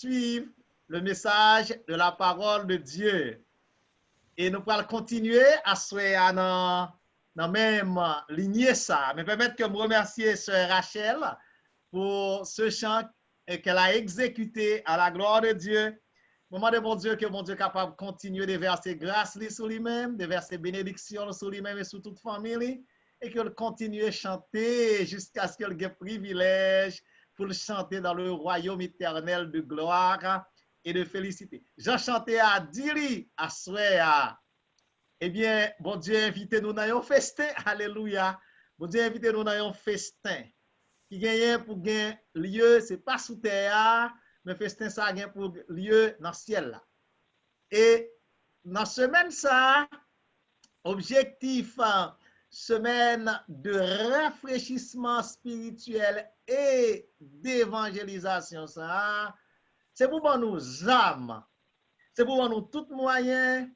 poursuivre le message de la parole de Dieu. Et nous allons continuer à souhaiter dans la même lignée ça. Mais permettre que je remercie Sœur Rachel pour ce chant qu'elle a exécuté à la gloire de Dieu. Moment de mon Dieu, que mon Dieu est capable de continuer de verser grâce sur lui-même, de verser bénédiction sur lui-même et sur toute famille, et qu'il continue à chanter jusqu'à ce qu'il ait le privilège pour le chanter dans le royaume éternel de gloire et de félicité. J'ai chanté à Diri, à Souéa. Eh bien, bon Dieu, invitez-nous dans un festin. Alléluia. Bon Dieu, invitez-nous dans un festin. Qui gagne pour gagner lieu, ce n'est pas sous terre, mais festin ça gagne pour lieu dans le ciel là. Et dans la semaine ça, objectif semaine de rafraîchissement spirituel et d'évangélisation ça, c'est pour nous âmes, c'est pour nous tous moyens,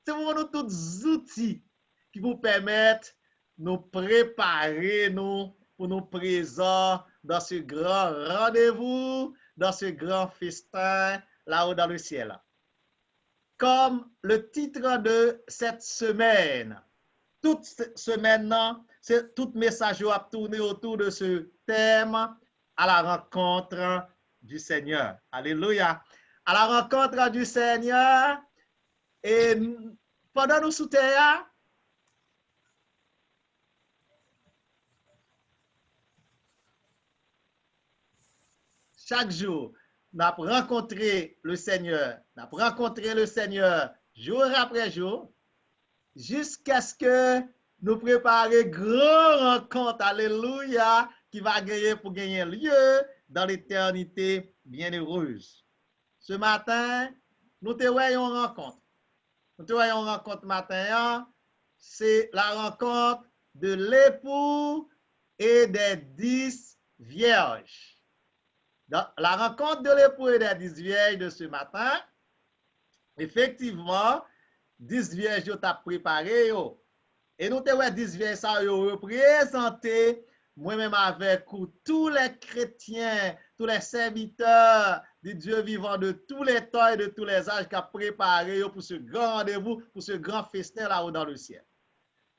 c'est pour nous tous outils qui vous permettent de nous préparer nous pour nous présenter dans ce grand rendez-vous, dans ce grand festin là-haut dans le ciel. Comme le titre de cette semaine, toute semaine, tout message a tourné autour de ce thème, à la rencontre du Seigneur. Alléluia. À la rencontre du Seigneur. Et pendant nous sous terre, chaque jour, nous avons rencontré le Seigneur. Nous avons rencontré le Seigneur jour après jour, jusqu'à ce que nous préparions une grande rencontre, alléluia, qui va gagner pour gagner lieu dans l'éternité bienheureuse. Ce matin, nous te voyons rencontre. Nous te voyons rencontre matin, c'est la rencontre de l'époux et des 10 vierges. Dans la rencontre de l'époux et des 10 vierges de ce matin, effectivement, 10 vierges ont préparé. Et nous avons 10 vierges qui ont représenté, moi-même avec tous les chrétiens, tous les serviteurs de Dieu vivant de tous les temps et de tous les âges qui ont préparé pour ce grand rendez-vous, pour ce grand festin là-haut dans le ciel.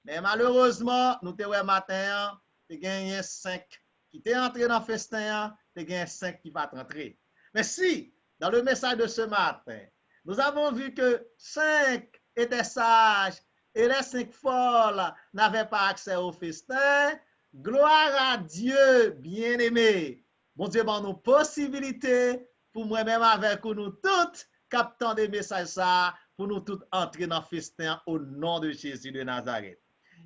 Mais malheureusement, nous avons matin, nous avons 5 qui sont entrés dans le festin, nous avons 5 qui vont rentrer. Mais si, dans le message de ce matin, nous avons vu que 5 étaient sages et les 5 folles n'avaient pas accès au festin, gloire à Dieu bien-aimé. Bon Dieu, bon, nous possibilités pour moi-même avec nous toutes, captant des messages ça, pour nous toutes entrer dans le festin au nom de Jésus de Nazareth.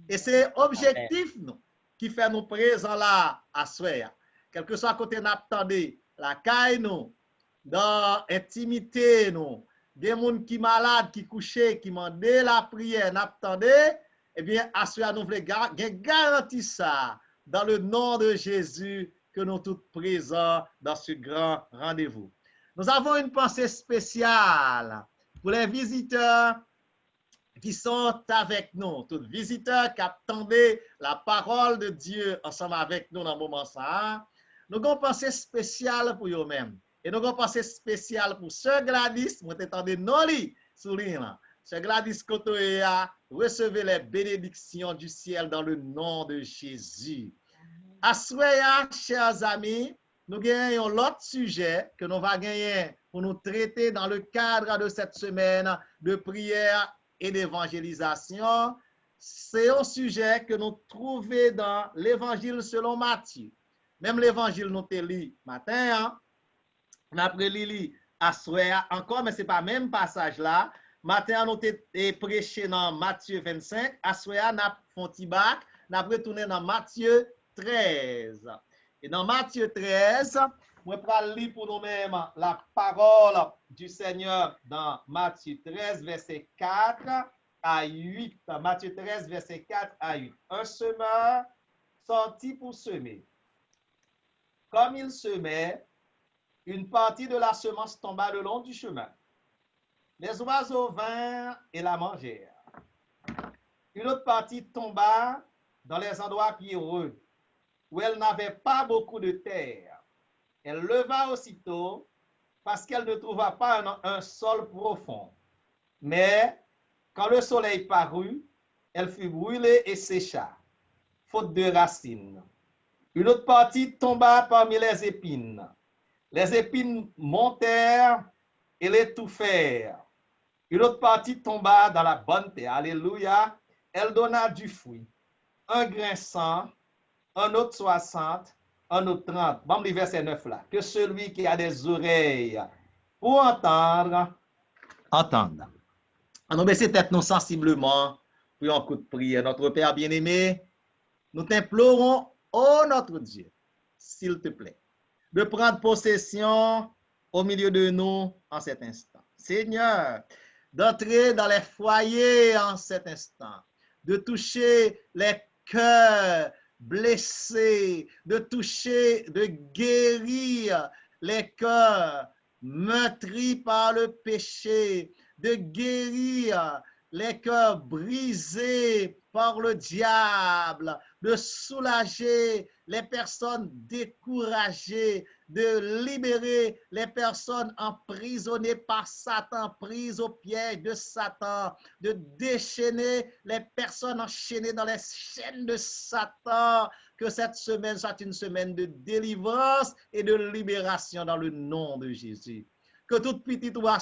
Et c'est objectif nous qui fait nous présents là à Souéa. Quel que soit côté n'attendez, la caille nous, dans l'intimité nous, des gens qui malades, qui couchés, qui demandent la prière, n'attendez, eh bien, à Souéa nous voulons garantir ça dans le nom de Jésus que nous tous présents dans ce grand rendez-vous. Nous avons une pensée spéciale pour les visiteurs qui sont avec nous, tous visiteurs qui attendaient la parole de Dieu ensemble avec nous dans le moment ça. Nous avons une pensée spéciale pour eux-mêmes. Et nous avons une pensée spéciale pour Sœur Gladys, vous attendez Noli sur l'île. Sœur Gladys Kotoea, recevez les bénédictions du ciel dans le nom de Jésus. Assoya, chers amis, nous gagnons l'autre sujet que nous allons gagner pour nous traiter dans le cadre de cette semaine de prière et d'évangélisation. C'est un sujet que nous trouvons dans l'évangile selon Matthieu. Même l'évangile nous te lit matin, on a lu à Souéa encore, mais ce n'est pas le même passage là. Matin, nous te prêché dans Matthieu 25, à Souéa, nous avons fait bac, nous avons retourné dans Matthieu 13. Et dans Matthieu 13, on va lire pour nous-mêmes la parole du Seigneur dans Matthieu 13, verset 4 à 8. Matthieu 13, verset 4 à 8. Un semeur sortit pour semer. Comme il semait, une partie de la semence tomba le long du chemin. Les oiseaux vinrent et la mangèrent. Une autre partie tomba dans les endroits pierreux, où elle n'avait pas beaucoup de terre. Elle leva aussitôt, parce qu'elle ne trouva pas un sol profond. Mais quand le soleil parut, elle fut brûlée et sécha, faute de racines. Une autre partie tomba parmi les épines. Les épines montèrent et l'étouffèrent. Une autre partie tomba dans la bonne terre. Alléluia. Elle donna du fruit. Un grain 100, un autre 60, un autre 30. Bon, le verset 9 là. Que celui qui a des oreilles pour entendre, entende. Nous baisser tête nous sensiblement pour un coup de prière. Notre Père bien-aimé, nous t'implorons, ô notre Dieu, s'il te plaît, de prendre possession au milieu de nous en cet instant. Seigneur, d'entrer dans les foyers en cet instant, de toucher les cœurs blessés, de toucher, de guérir les cœurs meurtris par le péché, de guérir les cœurs brisés par le diable, de soulager les personnes découragées, de libérer les personnes emprisonnées par Satan, prises au piège de Satan, de déchaîner les personnes enchaînées dans les chaînes de Satan. Que cette semaine soit une semaine de délivrance et de libération dans le nom de Jésus. Que toute petite oie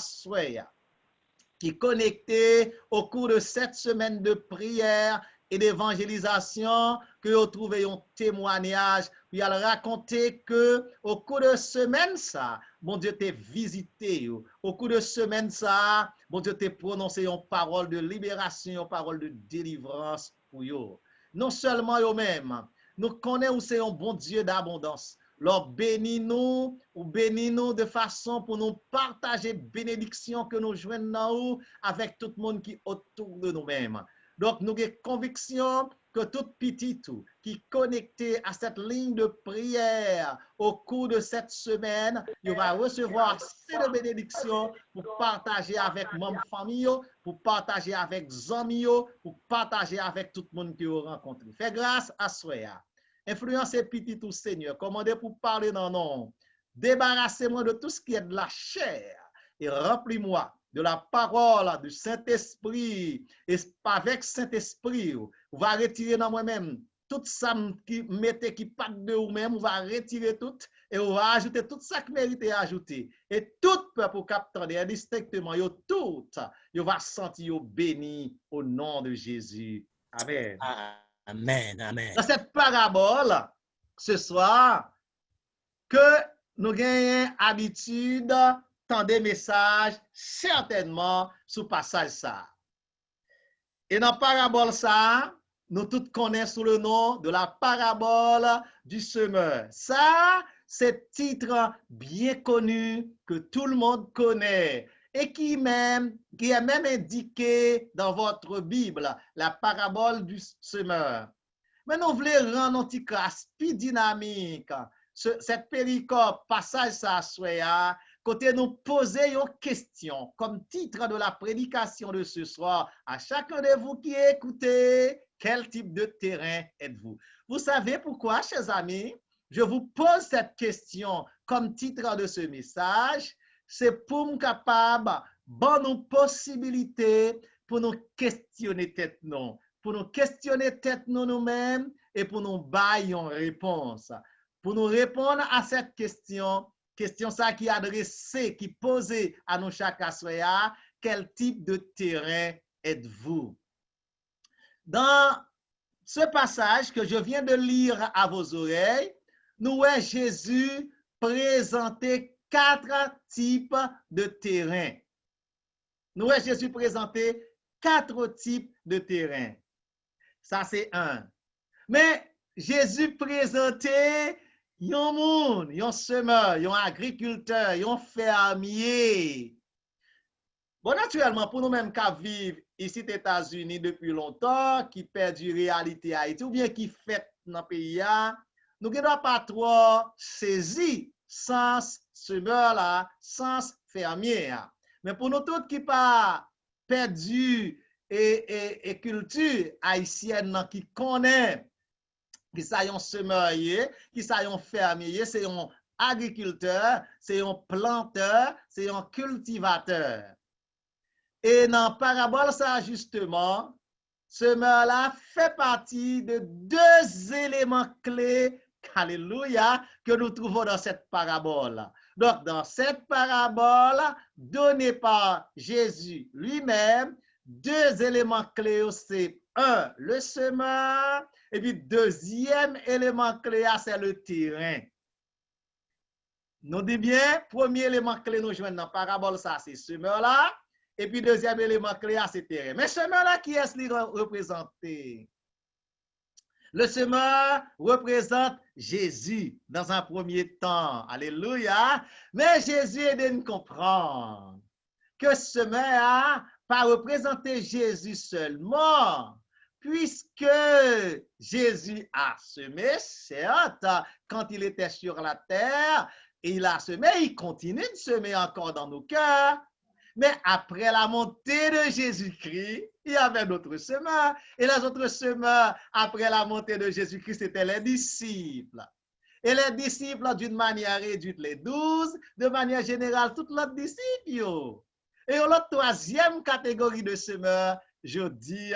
qui est connecté au cours de cette semaine de prière et d'évangélisation, que vous trouvez un témoignage, puis elle raconter que au cours de semaine ça, bon Dieu t'a visité, au cours de semaine ça, bon Dieu t'a prononcé une parole de libération, une parole de délivrance pour vous. Non seulement eux-mêmes, nous connaissons c'est un bon Dieu d'abondance. Lord, bénis-nous ou bénis-nous de façon pour nous partager bénédiction que nous joignons avec tout le monde qui est autour de nous-mêmes. Donc, nous avons conviction que tout petit qui est connecté à cette ligne de prière au cours de cette semaine, il va recevoir assez de bénédictions pour partager avec mon famille, pour partager avec amis, pour partager avec tout le monde qui vous rencontre. Fais grâce à soi. Influencez petit tout Seigneur, commandez pour parler dans nom. Débarrassez-moi de tout ce qui est de la chair et remplis-moi de la parole du Saint-Esprit. Et avec Saint-Esprit, on va retirer dans moi-même tout ça qui mettait qui pas de vous-même, on va retirer tout et on va ajouter tout ça qui mérite ajouter. Et tout peuple capteur distinctement, tout, on va sentir béni au nom de Jésus. Amen. Amen, amen. Dans cette parabole, ce soir, que nous gagnons habitude tant des messages certainement sous passage ça. Et dans la parabole ça, nous tous connaissons sous le nom de la parabole du semeur. Ça, c'est titre bien connu que tout le monde connaît et qui est même indiqué dans votre Bible, la parabole du semeur. Mais nous voulons rendre un petit classe plus dynamique. Cette péricope, passage ça, soit, côté nous poser une question, comme titre de la prédication de ce soir, à chacun de vous qui écoutez, quel type de terrain êtes-vous? Vous savez pourquoi, chers amis, je vous pose cette question comme titre de ce message? C'est pour nous capable, bonne possibilité pour nous questionner tête non. Pour nous questionner tête nous-mêmes et pour nous bailler une réponse. Pour nous répondre à cette question ça qui est adressée, qui est posée à nous chaque assoya, quel type de terrain êtes-vous? Dans ce passage que je viens de lire à vos oreilles, nous voyons Jésus présenter 4 types de terrains. Nous voyons Jésus présenter 4 types de terrains. Ça, c'est un. Mais Jésus présentait un monde, un semeur, un agriculteur, un fermier. Bon, naturellement, pour nous-mêmes qui vivons ici aux États-Unis depuis longtemps, qui perdu réalité Haïti, ou bien qui fait dans le pays, nous ne devons pas trop saisir sens semeur là, sens fermier. Mais pour nous tous qui pas perdu et culture haïtienne qui connaît, qui ça yon semeur, qui ça yon fermier, c'est un agriculteur, c'est un planteur, c'est un cultivateur. Et dans la parabole, ça justement, semeur-là fait partie de deux éléments clés, alléluia, que nous trouvons dans cette parabole. Donc, dans cette parabole donnée par Jésus lui-même, deux éléments clés, c'est un, le semeur, et puis deuxième élément clé, c'est le terrain. Nous dit bien, premier élément clé nous joignons dans la parabole, ça c'est semeur-là, et puis deuxième élément clé, c'est terrain. Mais semeur-là, qui est-ce qu'il représente? Le semeur représente Jésus dans un premier temps. Alléluia. Mais Jésus aide à nous comprendre que semeur n'a pas représenté Jésus seulement, puisque Jésus a semé, certes, quand il était sur la terre, il a semé, il continue de semer encore dans nos cœurs. Mais après la montée de Jésus-Christ, il y avait d'autres semeurs. Et les autres semeurs, après la montée de Jésus-Christ, c'était les disciples. Et les disciples, d'une manière réduite, les 12, de manière générale, toutes les disciples. Et l'autre troisième catégorie de semeurs, je dis,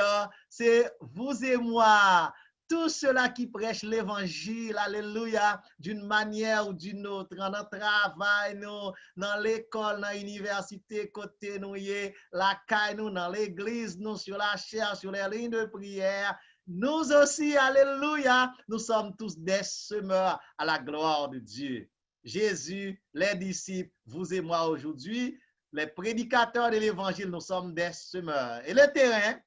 c'est vous et moi. Tous ceux-là qui prêchent l'évangile, alléluia, d'une manière ou d'une autre, dans notre travail, nous, dans l'école, dans l'université, côté nous, la caille, nous, dans l'église, nous, sur la chair, sur les lignes de prière, nous aussi, alléluia, nous sommes tous des semeurs à la gloire de Dieu. Jésus, les disciples, vous et moi aujourd'hui, les prédicateurs de l'évangile, nous sommes des semeurs. Et le terrain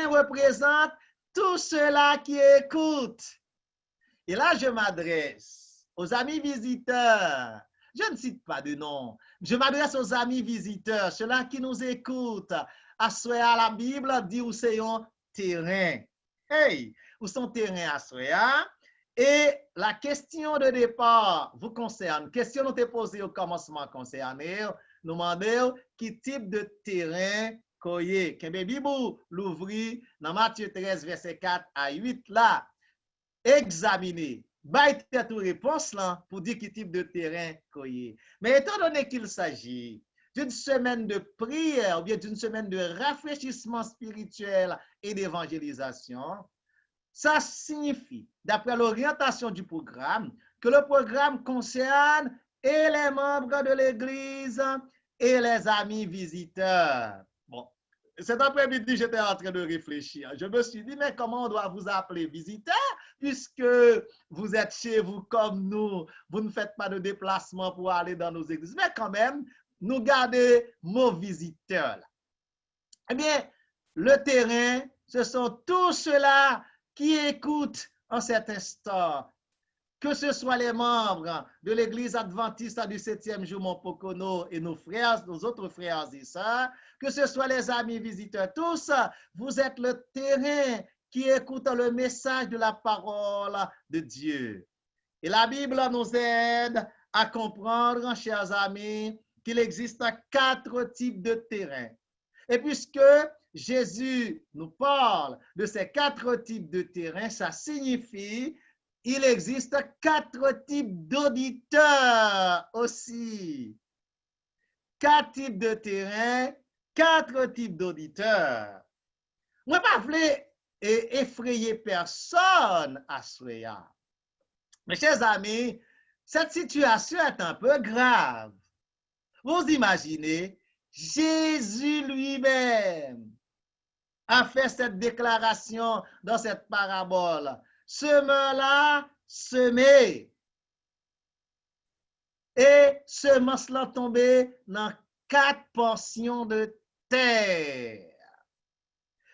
représente tous ceux-là qui écoutent. Et là, je m'adresse aux amis visiteurs. Je ne cite pas de nom. Je m'adresse aux amis visiteurs, ceux-là qui nous écoutent. Assoya la Bible dit où c'est un terrain. Hey, où sont terrain Assoya? Et la question de départ vous concerne. Question nous t'ai posée au commencement concerné. Nous demandons quel type de terrain koye. Kembe Bibou l'ouvri dans Matthieu 13, verset 4 à 8 là. Examiner. Baille tête ou réponse là pour dire quel type de terrain koye. Mais étant donné qu'il s'agit d'une semaine de prière ou bien d'une semaine de rafraîchissement spirituel et d'évangélisation, ça signifie, d'après l'orientation du programme, que le programme concerne et les membres de l'Église et les amis visiteurs. Bon, cet après-midi, j'étais en train de réfléchir. Je me suis dit, mais comment on doit vous appeler visiteurs, puisque vous êtes chez vous comme nous, vous ne faites pas de déplacement pour aller dans nos églises. Mais quand même, nous gardons nos visiteurs. Eh bien, le terrain, ce sont tous ceux-là qui écoutent en cet instant, que ce soit les membres de l'Église adventiste du 7e jour Montpocono et nos frères, nos autres frères et sœurs, que ce soit les amis visiteurs, tous, vous êtes le terrain qui écoute le message de la parole de Dieu. Et la Bible nous aide à comprendre, chers amis, qu'il existe 4 types de terrains. Et puisque Jésus nous parle de ces 4 types de terrains, ça signifie qu'il existe 4 types d'auditeurs aussi. 4 types de terrains, 4 types d'auditeurs. Je ne pas voulu effrayer personne à cela. Mes chers amis, cette situation est un peu grave. Vous imaginez, Jésus lui-même a fait cette déclaration dans cette parabole. Semeur-là, semé. Et semence-là tombé dans 4 portions de terre.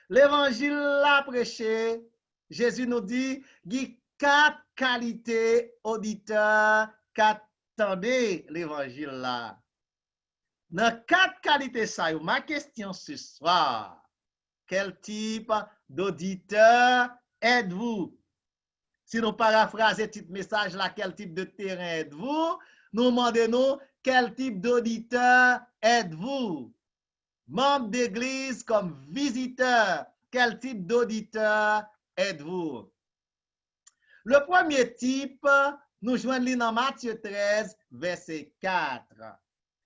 L'évangile l'a prêché. Jésus nous dit, il y a 4 qualités auditeurs qu'attendez l'évangile là. Dans 4 qualités, ça, ma question ce soir, quel type d'auditeur êtes-vous? Si nous paraphrasons ce message là, quel type de terrain êtes-vous? Nous demandons quel type d'auditeur êtes-vous? Membre d'église comme visiteur, quel type d'auditeur êtes-vous? Le premier type Nous joignons dans Matthieu 13, verset 4.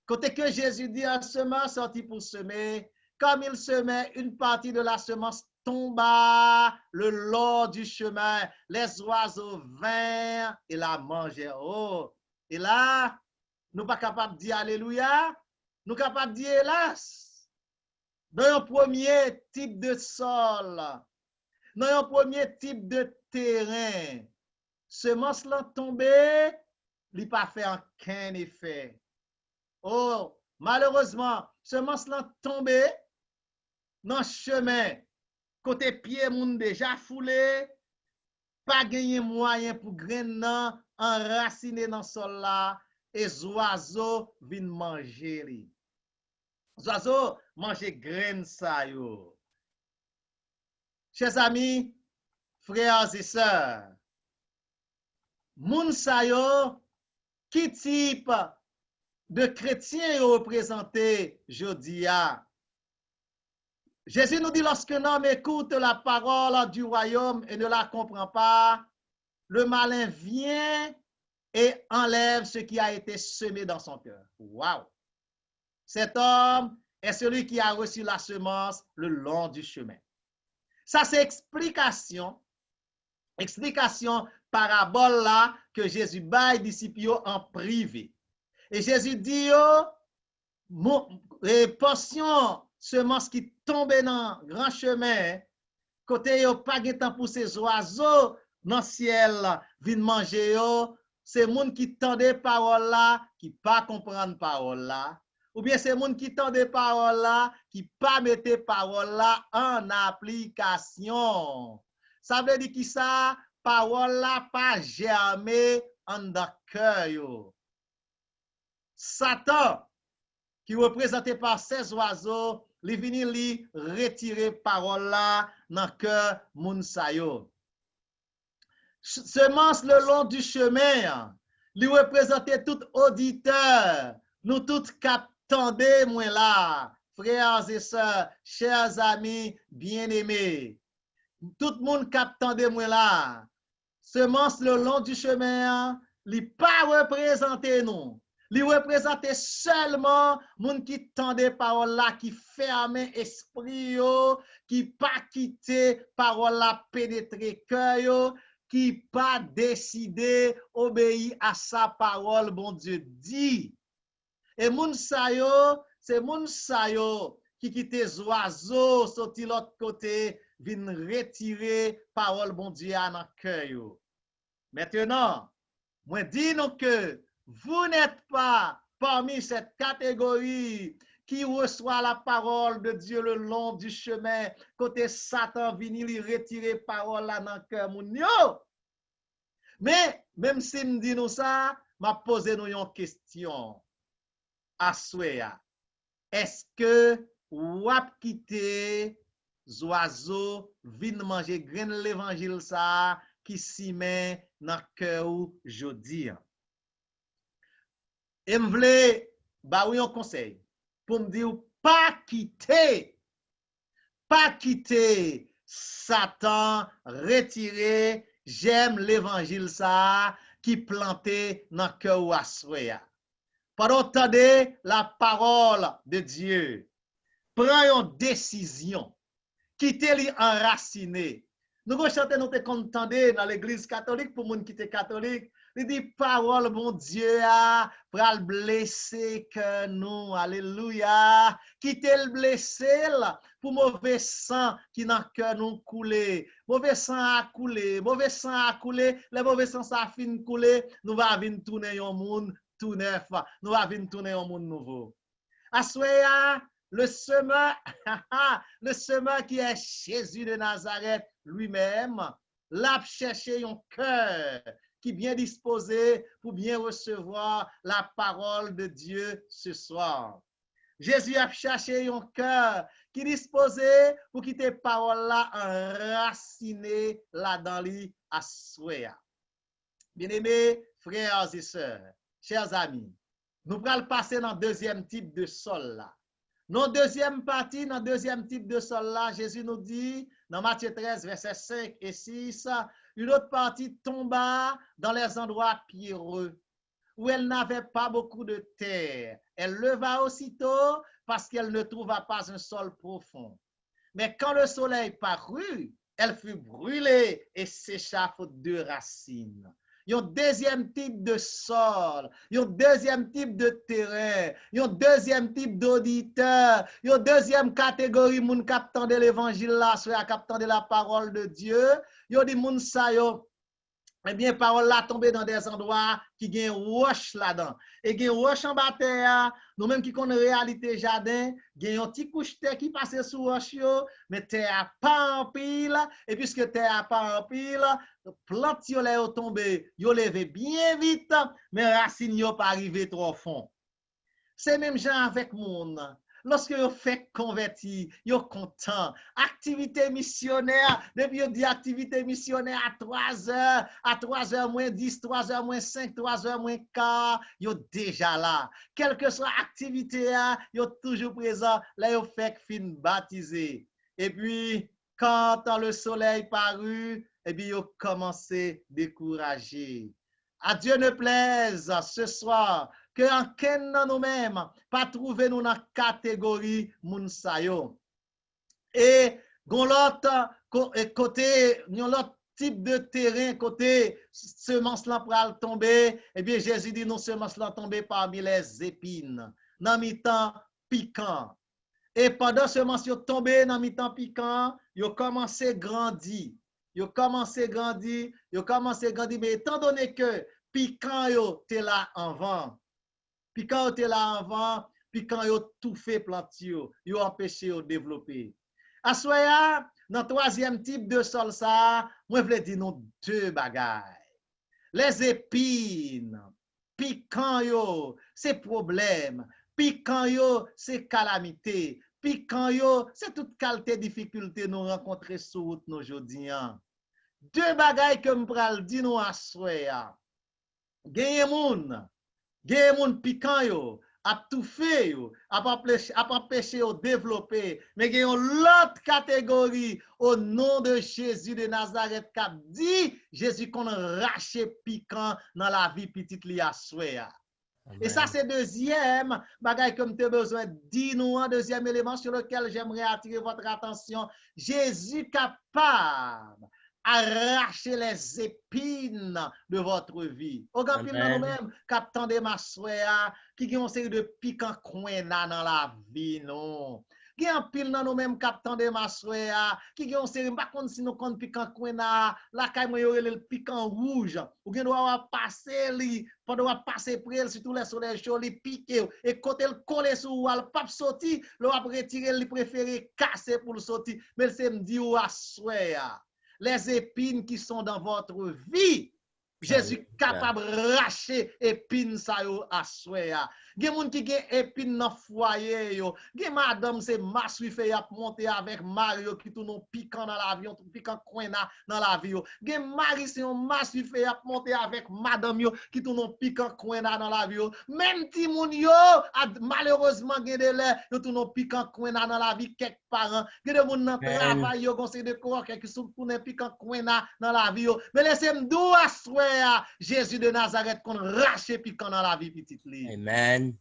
Côté que Jésus dit, un semeur sorti pour semer, comme il semait, une partie de la semence tomba le long du chemin. Les oiseaux vinrent et la mangèrent. Oh. Et là, nous pas capables de dire Alléluia, nous capables de dire hélas. Dans un premier type de sol, dans un premier type de terrain, semence là tombée, il n'a pas fait aucun effet. Oh, malheureusement, semence là tombée dans le chemin, côté pied moun déjà foulé, pas gagné moyen pour graine enraciner dans le sol là, et les oiseaux viennent manger. Les oiseaux mangent graine ça yo. Chers amis, frères et sœurs, moun sa yo, qui type de chrétien représenté jodi a? Jésus nous dit, lorsque un homme écoute la parole du royaume et ne la comprend pas, le malin vient et enlève ce qui a été semé dans son cœur. Waouh! Cet homme est celui qui a reçu la semence le long du chemin. Ça, c'est explication parabole là que Jésus baille disciples en privé. Et Jésus dit, portion semence qui tombe dans le grand chemin, côté yo pas de temps pour ces oiseaux dans le ciel viennent manger yo, c'est moun qui tendent parole là qui pas comprendre parole là, ou bien c'est moun qui tendent parole là qui pas mettre parole là en application. Ça veut dire qui ça parole là pas germer en dans cœur yo. Satan qui représenté par ces oiseaux, li vini li retirer parole là dans cœur moun sa yo. Semence le long du chemin, li représenter tout auditeur, nous tout captandé moi là, frères et sœurs, chers amis bien-aimés. Tout monde captandé moi là. Semence le long du chemin, li pas représenter nous. Li représente seulement moun qui tendait parole là, qui ferme esprit yo, qui pas quitté parole là pénétrer cœur yo, qui pas décidé obéir à sa parole bon Dieu dit. Et moun sa yo, c'est moun sa yo qui quitte les oiseaux sorti l'autre côté, vinn retirer parole bon Dieu dans cœur yo. Maintenant, moi dis nous que vous n'êtes pas parmi cette catégorie qui reçoit la parole de Dieu le long du chemin, côté Satan vini li retirer parole là dans cœur moun yo. Mais même si me dit nous ça, m'a posé nous une question. Aswea, est-ce que ou ap quitter oiseaux vinn manger graine l'évangile ça qui s'y met dans cœur jodi? Et me vle ba ou un conseil pour me dire pas quitter Satan, retirer j'aime l'évangile ça qui planté dans cœur ou assoya. Pendant entendez la parole de Dieu, prends une décision, quitter li enraciné. Nous allons chanter nous te contender dans l'église catholique pour moun qui est catholique. Il dit parole bon Dieu a pral blesser que nous, alléluia, quitter le blesser pour mauvais sang qui dans cœur nous couler, mauvais sang a couler, le mauvais sang ça fin couler, nous va venir tourner un monde tout neuf, nous va venir tourner un monde nouveau. Assoya le semeur qui est Jésus de Nazareth lui-même, l'a cherché un cœur qui est bien disposé pour bien recevoir la parole de Dieu ce soir. Jésus a cherché un cœur qui est disposé pour quitter parole là enraciné là dans lui à souhait. Bien-aimés frères et sœurs, chers amis, nous allons passer dans le deuxième type de sol là. Dans la deuxième partie, dans le deuxième type de sol là, Jésus nous dit, dans Matthieu 13, versets 5 et 6, une autre partie tomba dans les endroits pierreux, où elle n'avait pas beaucoup de terre. Elle leva aussitôt parce qu'elle ne trouva pas un sol profond. Mais quand le soleil parut, elle fut brûlée et sécha faute de racines. Il y a un deuxième type de sol, il y a un deuxième type de terrain, il y a un deuxième type d'auditeur, il y a une deuxième catégorie moun captant de l'évangile là, soit captant de la parole de Dieu. Il y a des moun sa yo, eh bien, parole là tombe dans des endroits qui gagnent roche là-dedans. Et gagne roche en bataille, nous-mêmes qui connaissons réalité jardin, gagne un petit couche terre qui passe sous roche, mais terre pas en pile. Et puisque terre pas en pile, plante yo là tombé, yo levé bien vite, mais racine yo pas arrivé trop fond. C'est même gens avec monde. Lorsque vous faites convertir, vous êtes content. Activité missionnaire, depuis vous dit activité missionnaire à 3 heures, à 3 heures moins 10, 3 heures moins 5, 3 heures moins quart, vous êtes déjà là. Quelle que soit l'activité, vous êtes toujours présent. Là, vous faites fin baptisé. Et puis, quand le soleil parut, et puis vous commencez à décourager. À Dieu ne plaise ce soir que en ken nan nous-mêmes pas trouver nous dans catégorie moun sa yo. Et gon l'autre côté l'autre type de terrain côté semence là pral tomber, et bien Jésus dit non semence là tomber parmi les épines dans mi-temps piquant. Et pendant semence yo tomber dans mi-temps piquant, yo commencé grandir. Yo commencé grandir, mais étant donné que piquant yo t'es là avant. Piquant yo t'es là avant, piquant yo tout fait planti yo empêché yo développer. Assoya, dans troisième type de sol ça, moi vle dire non deux bagailles. Les épines, piquant yo, c'est problème. Piquant yo, c'est calamité. Piquant yo, c'est toute qualité difficulté nous rencontrer sur route nous aujourd'hui. Deux bagailles que m'pral di nou assoya. Genye moun piquant yo, ap tout fait yo, ap empêcher yo développer, mais genye l'autre catégorie au nom de Jésus de Nazareth k'ap dit Jésus qu'on rache piquant dans la vie petite li assoya. Et ça, c'est deuxième bagaille que tu as besoin de dire nous, un deuxième élément sur lequel j'aimerais attirer votre attention. Jésus capable arracher les épines de votre vie. Au grand pile dans nous-mêmes, captant des massoya, qui ont une série de piquants coins dans la vie, non. Qui ont pile dans nous-mêmes, captant des massoya, qui ont une série, par contre, si nous comptons piquant coin la caille, le piquant rouge, ou bien doit passer, pendant passer près, sur tous les soleils chauds, les piquer, et côté le coller sur ou al pas sorti, le va retirer, le préféré casser pour le sortir, mais c'est me dit ou assoya. Les épines qui sont dans votre vie, Jésus capable de racher épines ça yo assoya. Gen moun qui gen épines dans foyer yo. Gen madame c'est masui fait y a monter avec Mario qui tourne piquant dans l'avion, piquant coin dans la vie yo. Gen mari c'est un masui fait y a monter avec madame yo qui tourne piquant coin dans la vie yo. Même ti moun yo malheureusement gen de l'air yo tourne piquant coin dans la vie quelques parents. Gen de moun dans travail yo conseil de corps qui sont tourne piquant coin dans la vie yo. Mais laissez-moi dou assoya Jésus de Nazareth qu'on rache piquant dans la vie petite li. Amen.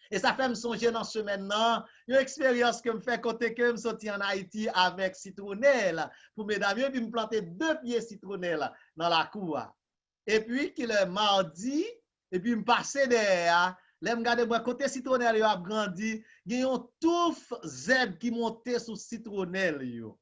Et ça fait me songer dans ce maintenant, une expérience que me fait côté que me sorti en Haïti avec citronnelle pour mesdames puis me planter 2 pieds citronnelle dans la cour. Et puis qu'il est mardi et puis me passer derrière, là me regarder moi côté citronnelle a grandi, il y a un touffe zèbre qui montait sous citronnelle yo.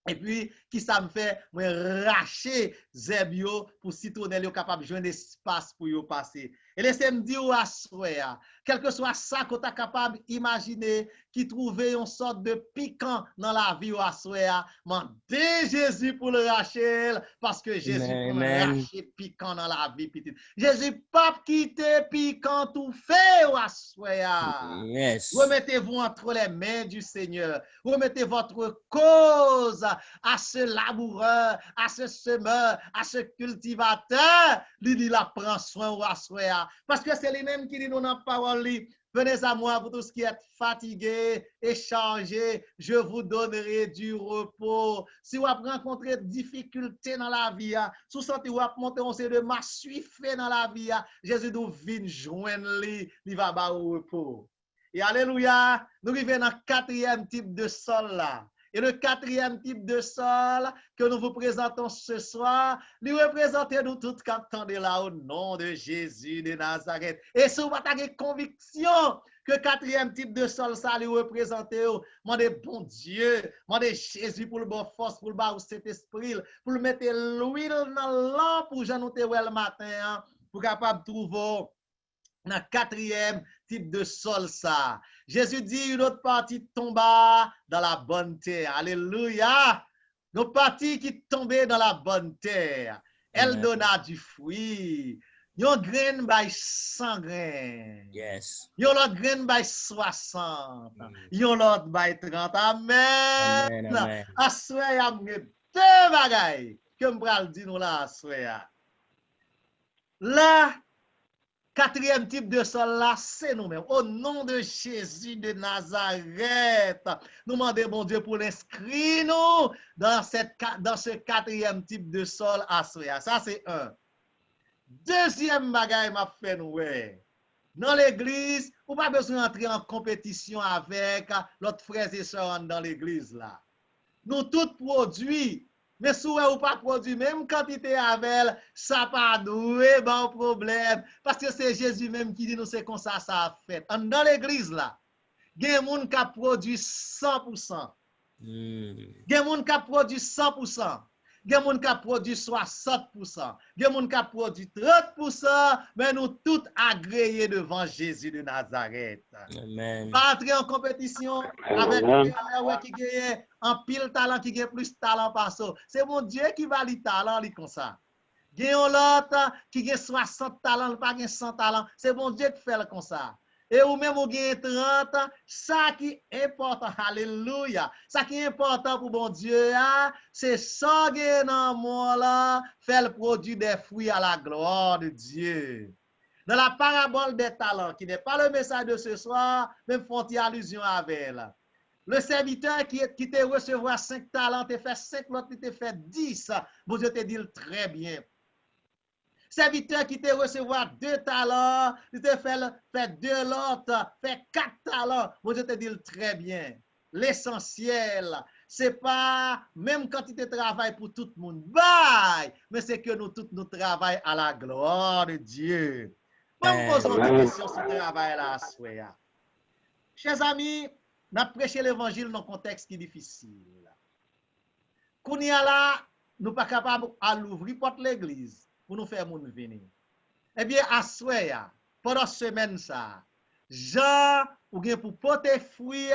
Et puis, qui ça me fait, moi, racher zèbre pour citronnelle yo capable de joindre espace pour yo passer. Et laissez-moi dire à soya, quel que soit ça que tu es capable d'imaginer, qui trouvait une sorte de piquant dans la vie à soya, mandez Jésus pour le racher, parce que Jésus pour le racher piquant dans la vie petite. Jésus pas quitter piquant tout fait à soya. Yes. Remettez-vous entre les mains du Seigneur. Remettez votre cause à ce laboureur, à ce semeur, à ce cultivateur. Il la prend soin à soya. Parce que c'est lui-même qui dit dans la parole, Venez à moi, vous tous qui êtes fatigués et chargés, je vous donnerai du repos. Si vous avez rencontré des difficultés dans la vie, si vous sentez que vous avez monté un série de marche suivre dans la vie, Jésus nous vient joindre lui, il va avoir au repos. Et alléluia, nous arrivons dans le quatrième type de sol là. Et le quatrième type de sol que nous vous présentons ce soir, lui représentez nous tous qui attendez là au nom de Jésus de Nazareth. Et si vous avez conviction que le quatrième type de sol, ça lui représente, demandez bon Dieu, demandez Jésus pour le bon force, pour le bas cet esprit, pour le mettre l'huile dans la lampe pour j'en le matin, pour capable de trouver dans le quatrième type de sol ça. Jésus dit une autre partie tomba dans la bonne terre. Alléluia. Une partie qui tombait dans la bonne terre. Elle donna du fruit. Yon grain by 100 grains. Yes. Yon l'autre grain by 60. Yon l'autre by 30. Amen. Amen. Assoya y a deux bagailles que m'bral dit nous là assoya. Là quatrième type de sol là, c'est nous-mêmes. Au nom de Jésus de Nazareth, nous demandons bon Dieu pour l'inscrire nous dans ce quatrième type de sol à soi. Ça, c'est un. Deuxième bagaille m'a fait nous. Dans l'église, vous n'avez pas besoin d'entrer en compétition avec l'autre frères et sœurs dans l'église là. Nous tous produits. Mais si vous pas produit même quantité avec, ça pas doué, bon problème. Parce que c'est Jésus même qui dit nous c'est comme ça a fait. Dans l'église là, il y a des gens qui produit 100%. Il y a des gens qui produit 100%. Il y a des gens qui produit 60%. Il y a des gens qui produit 30%. Mais nous tous agréés devant Jésus de Nazareth. Amen. Pas entrer en compétition avec les qui gagne en pile talent, qui gagne plus talent par ça. C'est mon Dieu qui va les talents, comme ça. Gagne l'autre qui gagne 60 talents, pas gagne 100 talents. C'est mon Dieu qui fait comme ça. Et ou même ou gagne 30, ça qui est important, alléluia. Ça qui est important pour mon Dieu, c'est ça qui est dans moi là, faire le produit des fruits à la gloire de Dieu. Dans la parabole des talents, qui n'est pas le message de ce soir, même font allusion avec elle. Le serviteur qui te recevoir 5 talents, te fait 5, l'autre te fait 10. Bon Dieu te dit très bien. Serviteur qui te recevoir 2 talents, il te fait 2 l'autre, fait 4 talents. Bon Dieu te dit très bien. L'essentiel, c'est pas même quantité de travail pour tout le monde, bye, mais c'est que nous tous nous travaillons à la gloire de Dieu. Moi, je pose une question sur le travail là, à chers amis, nous avons prêché l'évangile dans un contexte qui est difficile. Quand nous là, nous ne sommes pas capables d'ouvrir porte l'église pour nous faire venir. Eh bien, à soya, pendant semaine ça, Jean, ou bien pour porter fruit,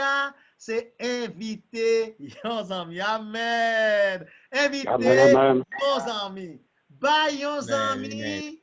c'est inviter nos amis. Amen. Inviter nos amis. Bye, nos amis.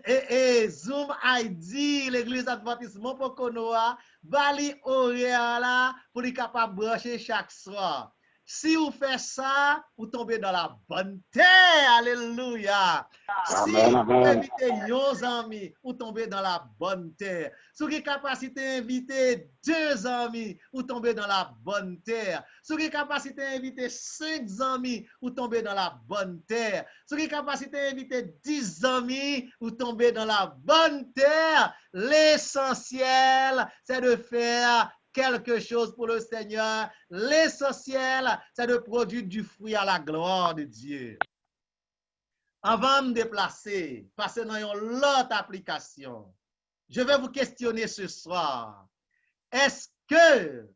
Et Zoom ID, l'église adventiste Mopokonoa, bali horaire là pour être capable de brancher chaque soir. Si vous faites ça, vous tombez dans la bonne terre. Alléluia. Si vous invitez vos amis, vous tombez dans la bonne terre. Si vous avez capacité d'inviter 2 amis, vous tombez dans la bonne terre. Si vous avez capacité d'inviter 5 amis, vous tombez dans la bonne terre. Si vous avez capacité d'inviter 10 amis, vous tombez dans la bonne terre. L'essentiel, c'est de faire quelque chose pour le Seigneur. L'essentiel, c'est de produire du fruit à la gloire de Dieu. Avant de me déplacer, passer dans une autre application, je vais vous questionner ce soir. Est-ce que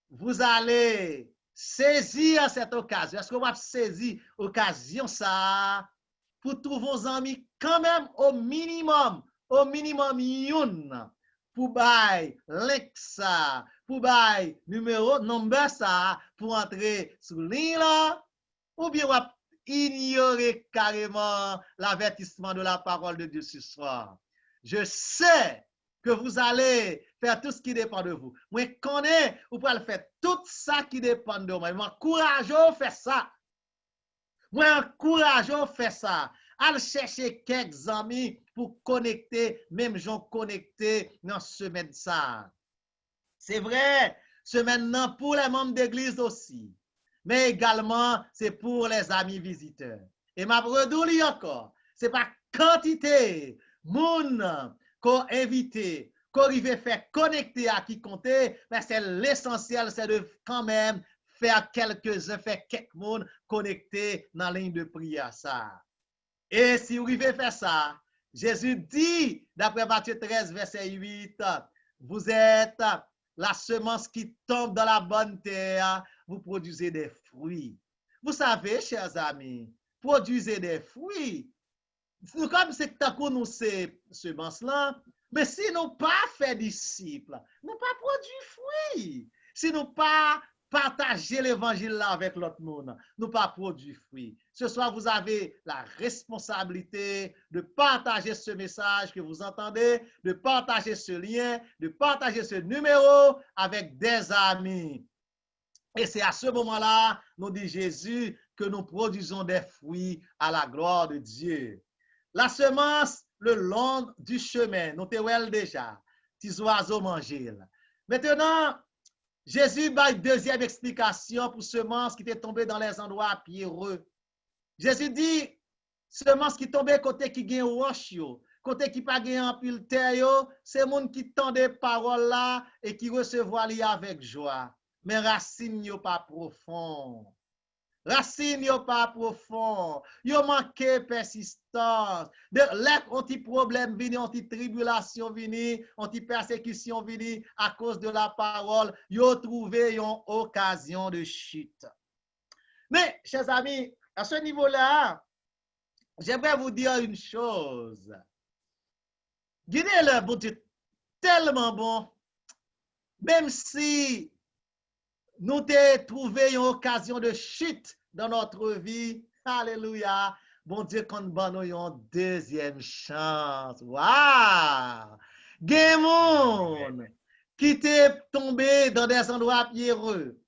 vous allez saisir cette occasion? Est-ce que vous avez saisi l'occasion ça pour trouver vos amis quand même au minimum une pour bail link ça, pour bail number ça, pour entrer sur ligne là, ou bien on va ignorer carrément l'avertissement de la parole de Dieu ce soir. Je sais que vous allez faire tout ce qui dépend de vous. Moi, je connais, vous pouvez faire tout ça qui dépend de moi. Moi, encourageons faire ça. Moi, encourageons faire ça. Allez chercher quelques amis pour connecter, même gens connectés dans ce semaine ça. C'est vrai, c'est maintenant pour les membres d'église aussi, mais également c'est pour les amis visiteurs. Et ma redouille encore, c'est pas quantité, moun qu'on invité, qu'on arrive faire connecter à qui compter, mais c'est l'essentiel, c'est de quand même faire quelques-uns, faire quelques monde connectés dans la ligne de prière ça. Et si vous arrivez à faire ça, Jésus dit, d'après Matthieu 13, verset 8, vous êtes la semence qui tombe dans la bonne terre, vous produisez des fruits. Vous savez, chers amis, produisez des fruits. Nous, comme c'est que nous ces semences-là, mais si nous pas fait disciples, nous pas produit fruits. Si nous pas partager l'évangile là avec l'autre monde, nous pas produit fruits. Ce soir, vous avez la responsabilité de partager ce message que vous entendez, de partager ce lien, de partager ce numéro avec des amis. Et c'est à ce moment-là, nous dit Jésus, que nous produisons des fruits à la gloire de Dieu. La semence le long du chemin, nous t'avons déjà, petits oiseaux manger. Maintenant, Jésus a une deuxième explication pour semence qui était tombée dans les endroits pierreux. Jésus dit, semence qui tombait côté qui gagne roche, côté qui pas gagne en pile terre, c'est monde qui tend des paroles là et qui recevoir li avec joie. Mais racine yo pas profond. Racine yo pas profond. Yo manque persistance. De là on ti problème vini, on ti tribulation vini, on ti persécution vini à cause de la parole, yo trouvé une occasion de chute. Mais chers amis, à ce niveau-là, j'aimerais vous dire une chose. Guidez le bon Dieu tellement bon, même si nous avons trouvé une occasion de chute dans notre vie. Alléluia. Bon Dieu, qu'on donne une deuxième chance. Waouh! Gen qui t'est tombé dans des endroits pierreux.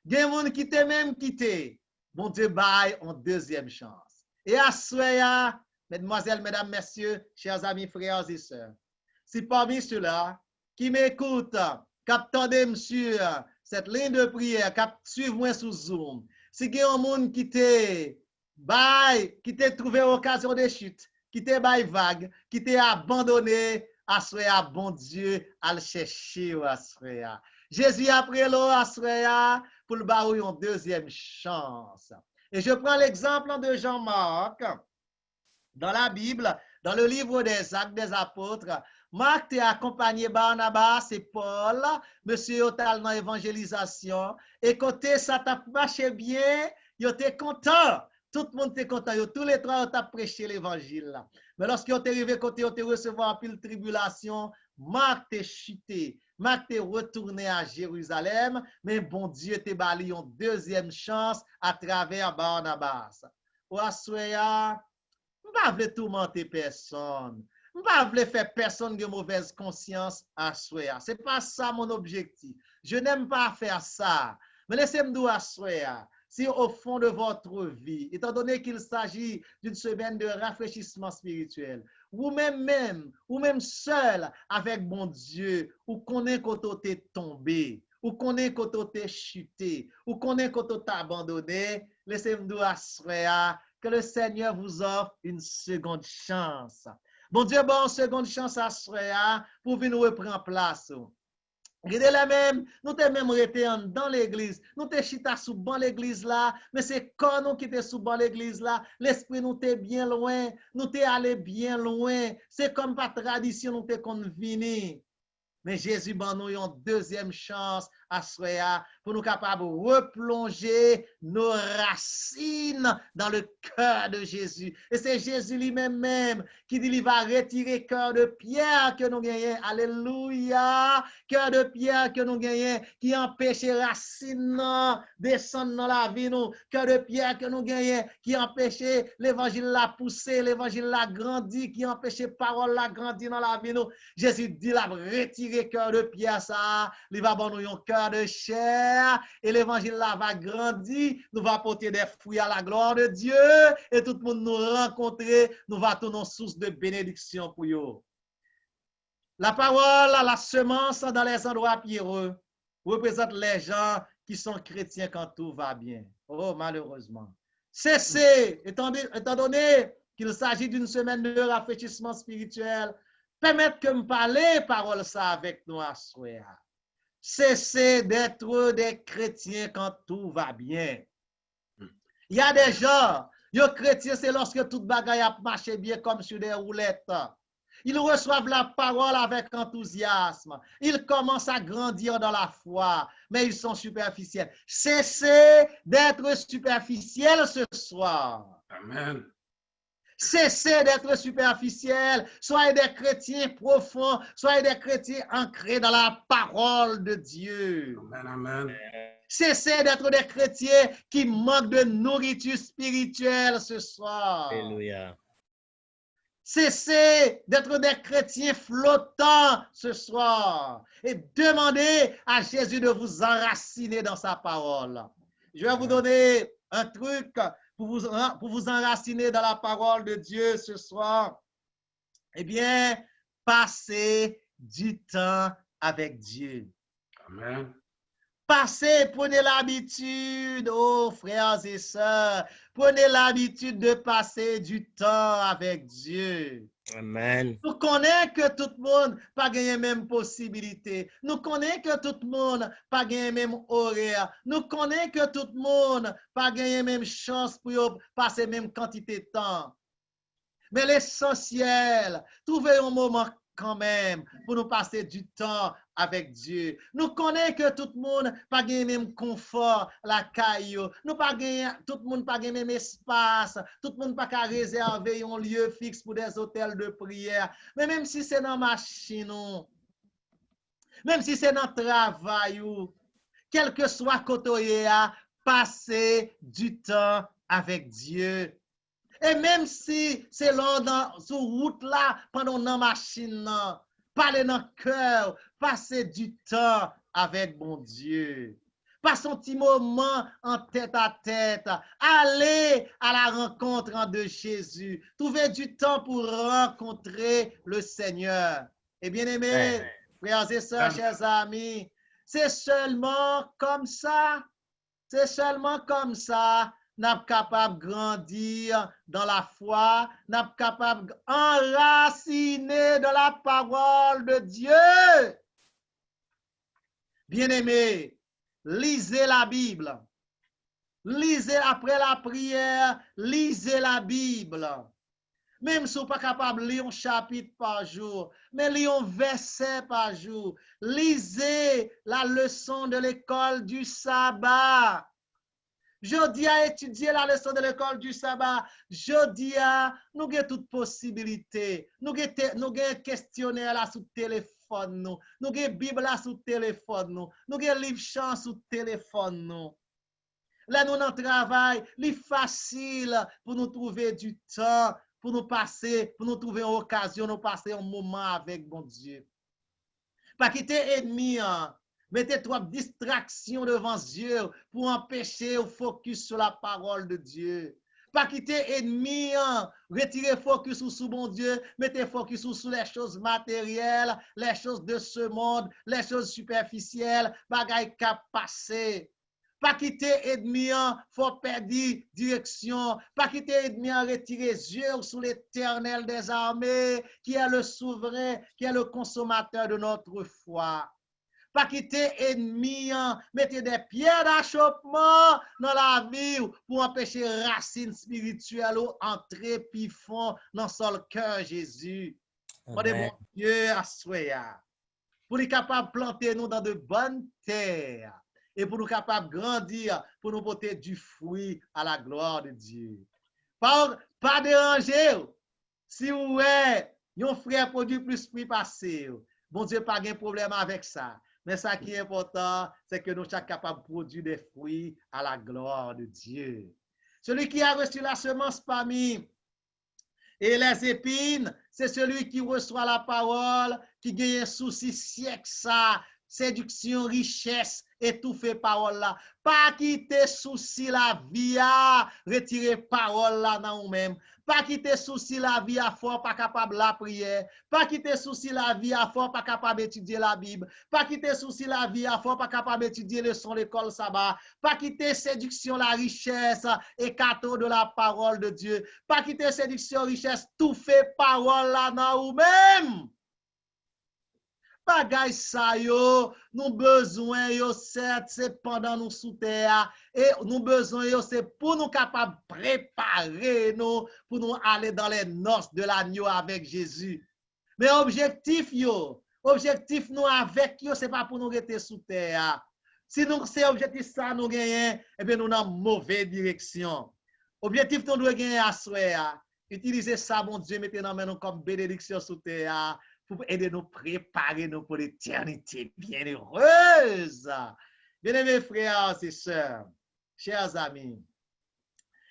Gen qui t'est même quitté. Bon Dieu, baille une deuxième chance. Et à soya, mesdemoiselles, mesdames, messieurs, chers amis, frères et sœurs, si parmi ceux-là qui m'écoutent, captez sur cette ligne de prière, suivez moi sous Zoom. Si il y a un monde qui t'a trouvé occasion de chute, qui t'a bail vague, qui t'a abandonné, à bon Dieu, à le chercher à Jésus après l'eau à pour le barrer une deuxième chance. Et je prends l'exemple de Jean-Marc dans la Bible, dans le livre des Actes des Apôtres. Marc t'a accompagné Barnabas et Paul, monsieur Otal dans l'évangélisation, et côté ça t'a marché bien, il était content. Tout le monde était content. Tous les trois ont prêché l'évangile. Mais lorsqu'ils sont arrivés côté, ils ont recevoir un pile tribulation, Marc t'a chuté. Marc t'est retourné à Jérusalem, mais bon Dieu t'a bali une deuxième chance à travers Barnabas. Ou assoya, je ne veux pas tourmenter personne. Je ne veux pas faire personne de mauvaise conscience à soi. Ce n'est pas ça mon objectif. Je n'aime pas faire ça. Mais laissez-moi dire à soi, si au fond de votre vie, étant donné qu'il s'agit d'une semaine de rafraîchissement spirituel, ou même seul avec mon Dieu, ou qu'on est quand on est tombé, ou qu'on est quand on est chuté, ou qu'on est quand on est abandonné, laissez-moi dire à soi que le Seigneur vous offre une seconde chance. Bon Dieu, bon, seconde chance à soi pour venir reprendre place. Regardez la même, nous t'es même resté dans l'église, nous t'es chita sous ban l'église là, mais c'est quand nous qui t'es sous ban l'église là, l'esprit nous t'es bien loin, nous t'es allé bien loin, c'est comme par tradition nous t'es convenu. Mais Jésus ban nous une deuxième chance à soi pour nous capables de replonger nos racines dans le cœur de Jésus. Et c'est Jésus lui-même qui dit qu'il va retirer cœur de pierre que nous gagnons. Alléluia. Cœur de pierre que nous gagnons qui empêche racines descendre dans la vie nous. Cœur de pierre que nous gagnons qui empêche l'évangile la pousser, l'évangile la grandir, qui empêche parole la grandir dans la vie nous. Jésus dit la retirer cœur de pierre ça, il va donner un cœur de chair et l'évangile là va grandir, nous va porter des fruits à la gloire de Dieu et tout le monde nous rencontrer, nous va tourner source de bénédiction pour eux. La parole, la semence dans les endroits pierreux représente les gens qui sont chrétiens quand tout va bien. Oh, malheureusement. Cessez, étant donné qu'il s'agit d'une semaine de rafraîchissement spirituel, permettez que me parler parole ça avec nous à soir. Cessez d'être des chrétiens quand tout va bien. Il y a des gens, les chrétiens, c'est lorsque toute bagaille a marché bien comme sur des roulettes. Ils reçoivent la parole avec enthousiasme. Ils commencent à grandir dans la foi, mais ils sont superficiels. Cessez d'être superficiels ce soir. Amen. Cessez d'être superficiels. Soyez des chrétiens profonds. Soyez des chrétiens ancrés dans la parole de Dieu. Amen. Amen. Cessez d'être des chrétiens qui manquent de nourriture spirituelle ce soir. Alléluia. Cessez d'être des chrétiens flottants ce soir et demandez à Jésus de vous enraciner dans sa parole. Je vais vous donner un truc pour vous enraciner dans la parole de Dieu ce soir. Eh bien, passez du temps avec Dieu. Amen. Passez, prenez l'habitude, oh frères et sœurs, prenez l'habitude de passer du temps avec Dieu. Amen. Nous connaissons que tout le monde n'a pas gagné même possibilité. Nous connaissons que tout le monde n'a pas gagné même horaire. Nous connaissons que tout le monde n'a pas gagné même chance pour passer même quantité de temps. Mais l'essentiel, trouvez un moment quand même pour nous passer du temps avec Dieu. Nous connaissons que tout le monde n'a pas gagné même confort, la caillou. Nous pas gagné, tout le monde pas gagné même espace. Tout le monde pas qu'à réserver un lieu fixe pour des hôtels de prière. Mais même si c'est dans la machine, même si c'est dans le travail, quel que soit côté, passez du temps avec Dieu. Et même si c'est là sur route là, pendant la machine, parlez dans le cœur, passez du temps avec mon Dieu. Passez un petit moment en tête à tête. Allez à la rencontre de Jésus. Trouvez du temps pour rencontrer le Seigneur. Et bien aimés, frères et sœurs, chers amis, c'est seulement comme ça. C'est seulement comme ça. Nous sommes capables de grandir dans la foi, nous sommes capables d'enraciner dans la parole de Dieu. Bien-aimés, lisez la Bible. Lisez après la prière, lisez la Bible. Même si vous n'êtes pas capable de lire un chapitre par jour, mais lisez un verset par jour. Lisez la leçon de l'école du sabbat. Jodi à étudier la leçon de l'école du sabbat. Jodi à nous avons toute possibilité. Nous avons un questionnaire là sur téléphone nous. Nous avons Bible là sur téléphone nous. Nous avons livre chant sur téléphone nous. Là nous dans travail, c'est facile pour nous trouver du temps, pour nous passer, pour nous trouver une occasion, nous passer un moment avec mon Dieu. Pas quitter ennemi. Mettez trop de distractions devant Dieu pour empêcher le focus sur la parole de Dieu. Pas quitter ennemi, retirez focus sur mon Dieu, mettez focus sur les choses matérielles, les choses de ce monde, les choses superficielles, bagaille qu'a passé. Pas quitter ennemi, faut perdre direction. Pas quitter ennemi, retirer les yeux sur l'Éternel des armées, qui est le souverain, qui est le consommateur de notre foi. Pas quitter ennemi, mettez des pierres d'achoppement dans la vie pour empêcher racines spirituelles ou entrer puis fond dans son cœur Jésus. Pour de bon Dieu à soya. Pour nous capables de planter nous dans de bonnes terres et pour nous capables de grandir, pour nous porter du fruit à la gloire de Dieu. Pas déranger. Si vous êtes un frère produit plus fruit passé, bon Dieu pas de problème avec ça. Mais ce qui est important, c'est que nous sommes capables de produire des fruits à la gloire de Dieu. Celui qui a reçu la semence parmi et les épines, c'est celui qui reçoit la parole, qui gagne un souci siècle ça, séduction, richesse étouffer parole là. Pas quitter souci la vie à retirer parole là dans nous-mêmes. Pas quitter souci la vie à fort pas capable la prière. Pas quitter souci la vie à fort pas capable étudier la Bible. Pas quitter souci la vie à fort pas capable étudier leçon l'école sabbat. Pas quitter séduction la richesse et cadeau de la parole de Dieu. Pas quitter séduction richesse tout fait parole là dans nous-mêmes. Bagay sa yo, nous besoin yo certes c'est pendant nous sous terre et nous besoin yo c'est pour nous capables préparer nous pour nous aller dans les noces de l'agneau avec Jésus. Mais objectif nous avec yo c'est pas pour nous rester sous terre. Si nous c'est objectif ça nous gagner et bien nous dans mauvaise direction. Objectif nous doit gagner à souhait. Utiliser ça mon Dieu mettez dans nous comme bénédiction sous terre. Pour aider nous préparer nous pour l'éternité bien heureuse. Bien-aimés frères et sœurs, chers amis,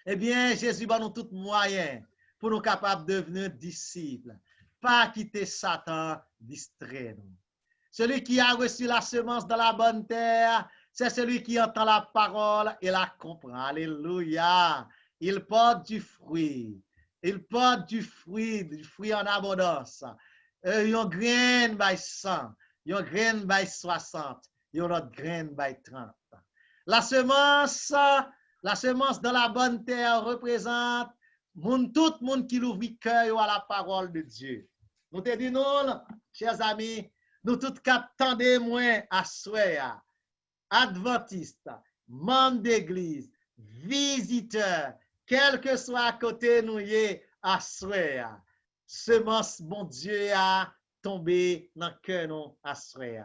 eh bien, Jésus va nous tout moyen pour nous capables de devenir disciples. Pas quitter Satan distrait nous. Celui qui a reçu la semence dans la bonne terre, c'est celui qui entend la parole et la comprend. Alléluia. Il porte du fruit. Il porte du fruit en abondance. Yon grain by 100, yon grain by 60, yon autre grain by 30. La semence dans la bonne terre représente tout le monde qui l'ouvre cœur à la parole de Dieu. Nous te disons, chers amis, nous tous attendons moins à souhait, adventistes, membres d'église, visiteurs, quel que soit à côté nous y à souhait. Semence, bon Dieu, a tombé dans le cœur nous à souhait.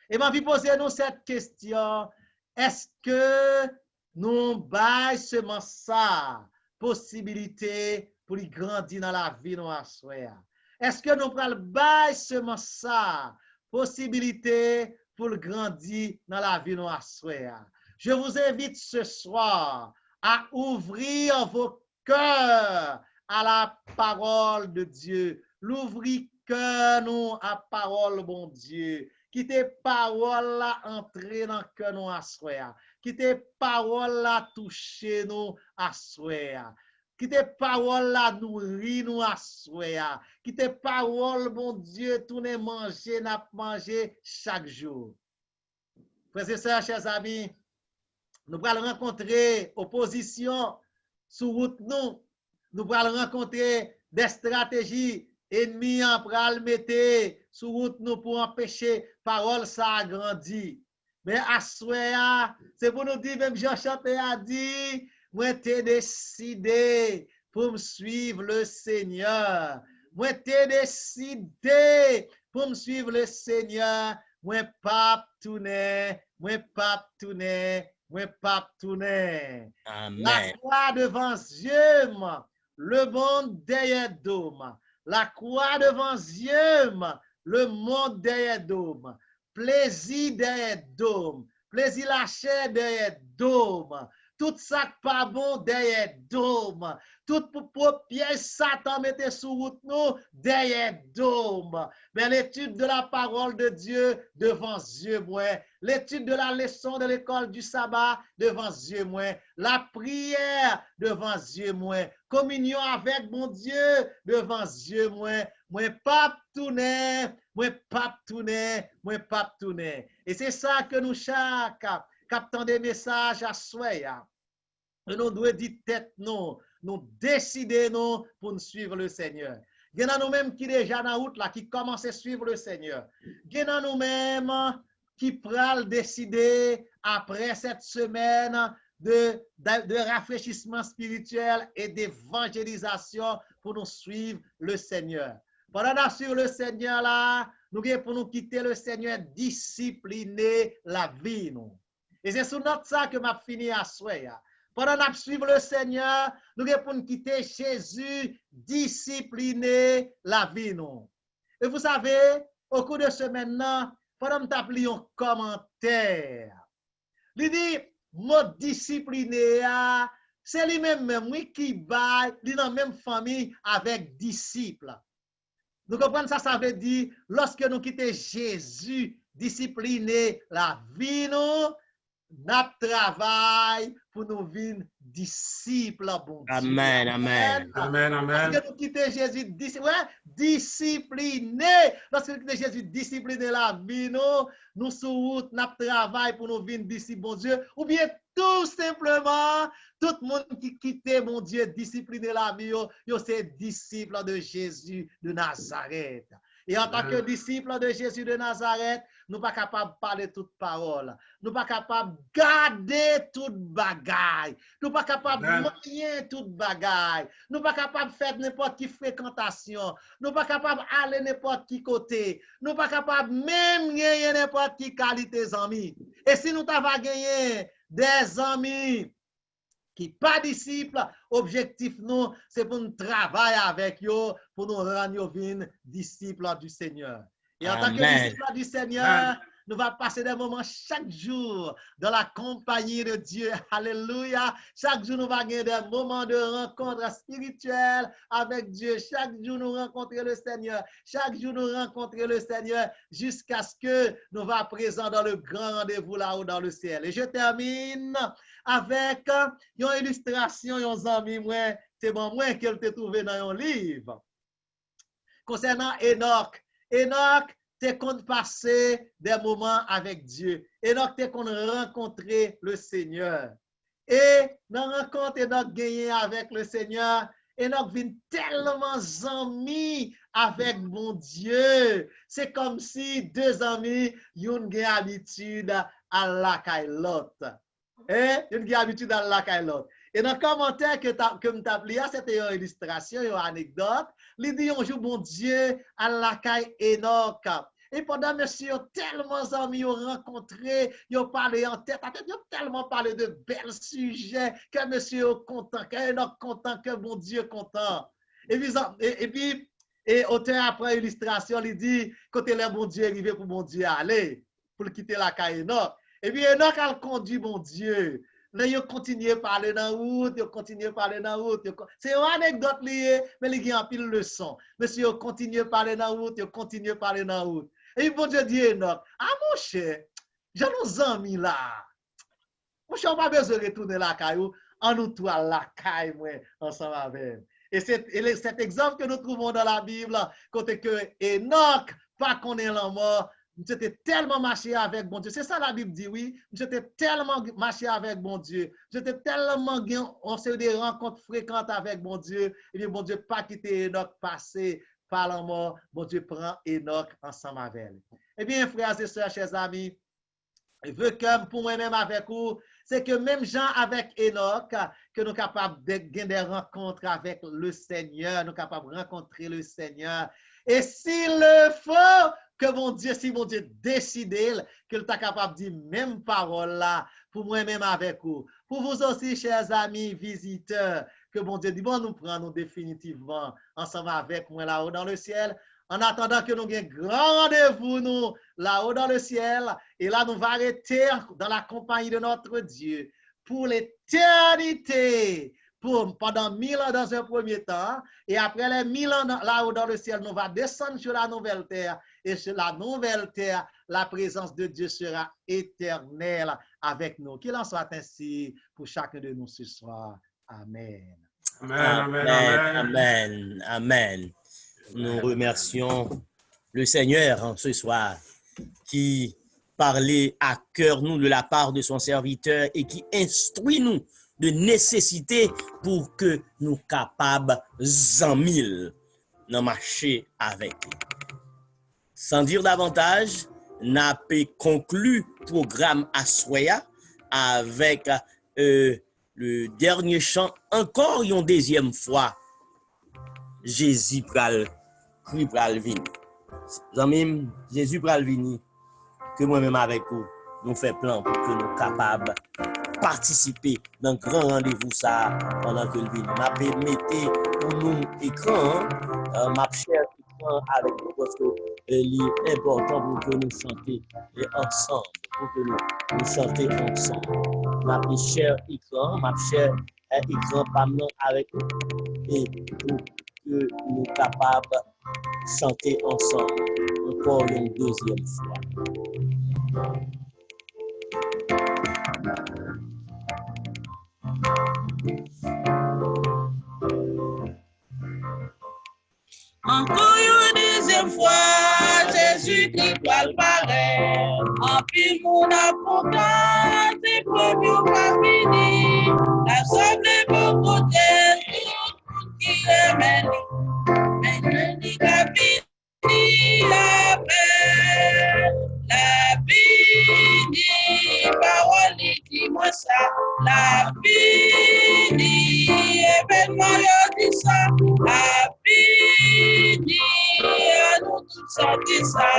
Et ma vie poser nous cette question, est-ce que nous bail semence ça possibilité pour y grandir dans la vie nous à souhait? Est-ce que nous prenons bail semence ça possibilité pour grandir dans la vie nous à souhait? Je vous invite ce soir à ouvrir vos cœurs à la parole de Dieu. L'ouvrir cœur nous à parole bon Dieu. Quittez parole là entrer dans cœur nous à souhait. Quittez parole là toucher nous à souhait. Quittez parole là nourrir nous à souhait. Quittez parole bon Dieu tourner manger n'a manger chaque jour. Frères et sœurs, chers amis, nous allons rencontrer opposition sur route nous. Nous allons rencontrer des stratégies ennemies pour le mettre sur route nous pour empêcher parole ça agrandir. Mais à souhait, c'est pour nous dire, même Jean Chanté a dit, moi t'ai décidé pour me suivre le Seigneur. Moi t'ai décidé pour me suivre le Seigneur. Moi pas tourner, moi pas tourner, moi pas tourner. Amen. La croix devant Dieu, le monde derrière d'homme. La croix devant Dieu, le monde derrière d'homme. Plaisir derrière d'homme. Plaisir la chair derrière d'homme. Tout ça pas bon derrière d'homme. Tout pour piège Satan mettait sous route nous derrière d'homme. Mais l'étude de la parole de Dieu devant Dieu moi. L'étude de la leçon de l'école du sabbat devant Dieu moi. La prière devant Dieu moi. Communion avec mon Dieu devant Dieu moi. Moi pas tourner, moi pas tourner, moi pas tourner. Et c'est ça que nous chaque captant des messages à soi. Nous devons dire tête non, nous décider non pour nous suivre le Seigneur. Il y en a nous-mêmes qui déjà dans route là qui commencent à suivre le Seigneur. Il y en a nous-mêmes qui pral décider après cette semaine de rafraîchissement spirituel et d'évangélisation pour nous suivre le Seigneur. Pendant nous suivre le Seigneur là, nous pour nous quitter le Seigneur discipliner la vie nous. Et c'est sur notre ça que m'a fini à souhait. Pendant nous suivre le Seigneur, nous pour nous quitter Jésus discipliner la vie nous. Et vous savez, au cours de ce maintenant, pendant nous t'appeler un commentaire. Il dit mot discipliner c'est lui-même oui qui va dans la même famille avec disciples. Nous comprenons ça, ça veut dire lorsque nous quittons Jésus discipliner la vie nous, n'a travail pour nous venir disciples, bon Dieu. Amen, amen. Amen, amen. Lorsque nous quittons Jésus, discipliné. Lorsque nous quittons Jésus, discipliné la vie, nous sur route, nous travail pour nous venir disciples, bon Dieu. Ou bien tout simplement, tout le monde qui quitte, mon Dieu, discipliné la vie, c'est disciples de Jésus de Nazareth. Et en tant que disciples de Jésus de Nazareth, nous ne sommes pas capables de parler toute parole. Nous ne sommes pas capables de garder toute bagaille. Nous ne sommes pas capables de manier toute bagaille. Nous ne sommes pas capables de faire n'importe qui fréquentation. Nous ne sommes pas capables d'aller n'importe qui côté. Nous ne sommes pas capables même de gagner n'importe qui qualité d'amis. Et si nous avons gagné des amis qui pas disciples, objectif nous, c'est pour nous travailler avec eux, pour nous rendre disciples du Seigneur. Et en tant que disciples du Seigneur, nous allons passer des moments chaque jour dans la compagnie de Dieu. Alléluia. Chaque jour, nous allons gagner des moments de rencontre spirituelle avec Dieu. Chaque jour, nous rencontrer le Seigneur. Chaque jour, nous rencontrer le Seigneur jusqu'à ce que nous soyons présents dans le grand rendez-vous là-haut dans le ciel. Et je termine avec une illustration, un ami, c'est bon, moi qu'elle te trouvé dans un livre. Concernant Enoch. Enoch, t'es qu'on passer des moments avec Dieu. Enoch, t'es qu'on rencontrer le Seigneur. Et dans la rencontre, Enoch gagné avec le Seigneur, Enoch vient tellement ami avec mon Dieu. C'est comme si deux amis, yon gen habitude à la caille l'autre. Yon gen habitude à la caille l'autre. Et dans le commentaire que m't'a appelé, c'était une illustration, une anecdote. Il dit un jour, mon Dieu, à la caille Enoch. Et pendant monsieur tellement amis ont rencontré, ils ont parlé en tête à tête, ils ont tellement parlé de bels sujets que monsieur est content, que Enoch content, que mon Dieu est content. Et puis auteur après illustration, il dit côté le bon Dieu arrivé pour mon Dieu aller pour quitter la caille Enoch. Et puis Enoch a conduit mon Dieu. Là, ils continuent à parler dans la route, ils continuent à parler dans la route. C'est une anecdote liée, mais il y a un pile de leçon. Monsieur, ils continuent à parler dans la route, ils continuent à parler dans la route. Et bon Dieu dit Enoch, ah mon cher, j'ai nos amis là. Mon cher, on n'a pas besoin de retourner la caillou, en nous tout à la caille, moi, ensemble avec. Et cet exemple que nous trouvons dans la Bible, côté que Enoch, pas qu'on est la mort, j'étais tellement marché avec bon Dieu. C'est ça la Bible dit, oui. J'étais tellement marché avec bon Dieu. J'étais tellement, on s'est eu des rencontres fréquentes avec bon Dieu. Et bien, bon Dieu, pas quitter Enoch, passer par la mort. Bon Dieu prend Enoch ensemble avec elle. Eh bien, frères et sœurs, chers amis, je veux que pour moi-même avec vous, c'est que même gens avec Enoch, que nous sommes capables de gagner des rencontres avec le Seigneur, nous sommes capables de rencontrer le Seigneur. Et s'il le faut, que mon Dieu, si mon Dieu décide qu'il est capable de dire même parole là, pour moi-même avec vous. Pour vous aussi, chers amis, visiteurs, que mon Dieu dit, bon, nous prenons définitivement ensemble avec moi là-haut dans le ciel, en attendant que nous ayons grand rendez-vous nous là-haut dans le ciel, et là nous allons arrêter dans la compagnie de notre Dieu pour l'éternité. Pendant 1000 ans dans un premier temps, et après les 1000 ans là-haut dans le ciel, nous allons descendre sur la nouvelle terre, et sur la nouvelle terre, la présence de Dieu sera éternelle avec nous. Qu'il en soit ainsi pour chacun de nous ce soir. Amen. Amen, amen, amen, amen. Nous remercions le Seigneur en ce soir qui parlait à cœur nous de la part de son serviteur et qui instruit nous de nécessité pour que nous capables en mille de marcher avec lui. Sans dire davantage, n'a pas conclu le programme Assoya avec le dernier chant encore une deuxième fois. Jésus pral venir. Amis, Jésus pral venir. Que moi-même avec vous, nous faisons plan pour que nous soyons capables participer dans le grand rendez-vous ça pendant que le vin. M'a mettez pour nous écran, ma chère écran avec nous parce que c'est important pour que nous chantions ensemble, pour que nous chantions ensemble. Ma chère écran, pas avec nous et pour que nous capables de chanter ensemble encore une deuxième fois. qui doit le paraître. En pile, mon apportant, c'est pour mieux pas fini. La somme est pour côté, tout le monde qui est mêlé. Mais je dis qu'à fini la paix, la fini, parole dit moi ça, la fini, événement yo dit ça, la fini, à nous tous sentir ça,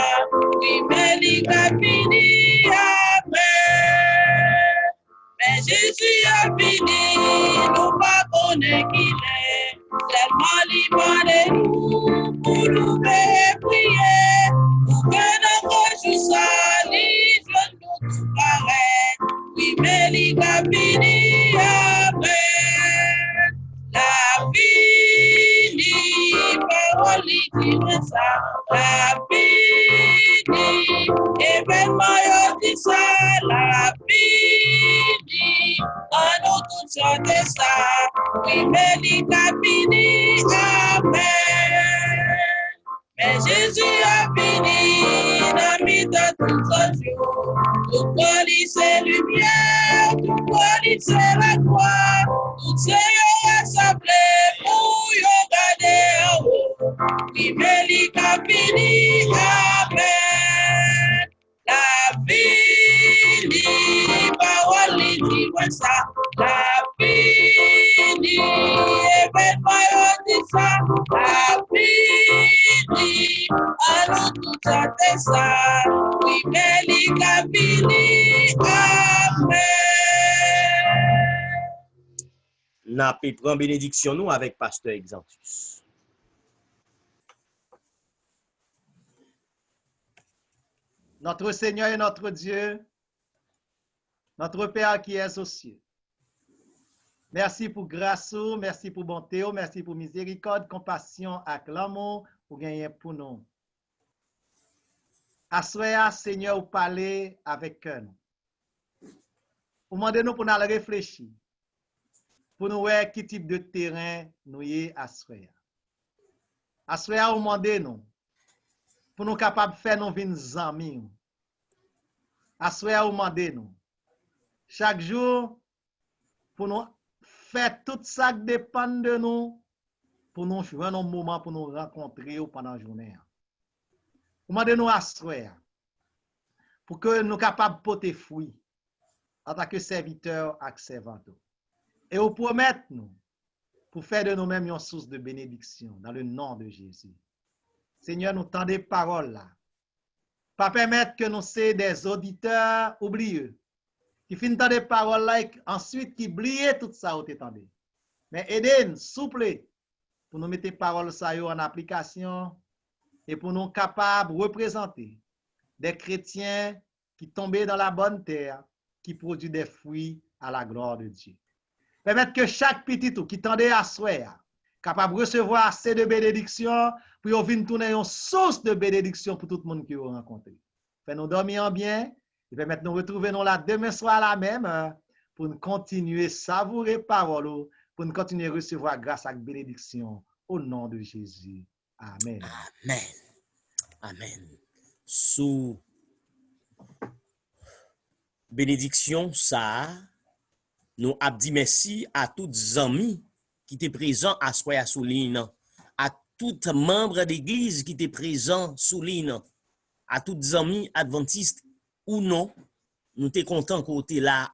oui mais li qu'a fini après. Mais Jésus a fini, nous pas connaître qui est. Tellement libre nous pour nous faire prier. Pour que notre jour s'allie, je nous tout pareil. Oui, mais il a fini après. La fini, parole dit ça. La fini, événement yo dit ça. La fini, à nous tous chanter ça. Oui, mais il a fini après. Mais Jésus a fini dans mi de tout ce jour. Tout police et lumière, tout police et la croix. Tout c'est rassemblé pour y regarder en haut. Oui, mais il a fini après. La fini, parole dit moi ça. La fini, événement yo dit ça. La fini, allons tout chanter ça. Oui, mais il a fini après. N'a pas prendre bénédiction nous avec pasteur Exantus. Notre Seigneur et notre Dieu, notre Père qui est aux cieux. Merci pour grâce, merci pour bonté, merci pour miséricorde, compassion et l'amour pour gagner pour nous. Assoya, Seigneur, vous parlez avec nous. Vous demandez nous pour nous réfléchir, pour nous voir quel type de terrain nous y est assoya. Assoya, vous demandez nous pour nous capables de faire nos vins amis. Assoya, vous demandez nous chaque jour pour nous faire tout ça qui dépend de nous, pour nous jouer un moment pour nous rencontrer pendant la journée. Vous demandez-nous à soir pour que nous soyons capables de porter fruit en tant que serviteurs et servantes. Et vous promettez nous pour faire de nous-mêmes une source de bénédiction dans le nom de Jésus. Seigneur, nous tendons des paroles là. Pas permettre que nous soyons des auditeurs oublieux qui finissent des paroles là et ensuite qui oublient tout ça au t'étendez. Mais aidez-nous, souple, pour nous mettre les paroles ça en application et pour nous capables de représenter des chrétiens qui tombent dans la bonne terre, qui produisent des fruits à la gloire de Dieu. Permettre que chaque petit tout qui tendait à soir, capable de recevoir assez de bénédictions, pour venir tourner une source de bénédiction pour tout le monde qui vous rencontre. Fais nous dormir en bien, et permettre nous retrouver nous là demain soir à la même heure, pour nous continuer à savourer parole, pour nous continuer à recevoir grâce à la bénédiction au nom de Jésus. Amen. Amen. Amen. Sous bénédiction, ça, nous avons dit merci à tous les amis qui étaient présents à Soya Souline, à tous les membres d'église qui étaient présents sous l'île, à tous les amis adventistes ou non, nous sommes contents qu'on était là.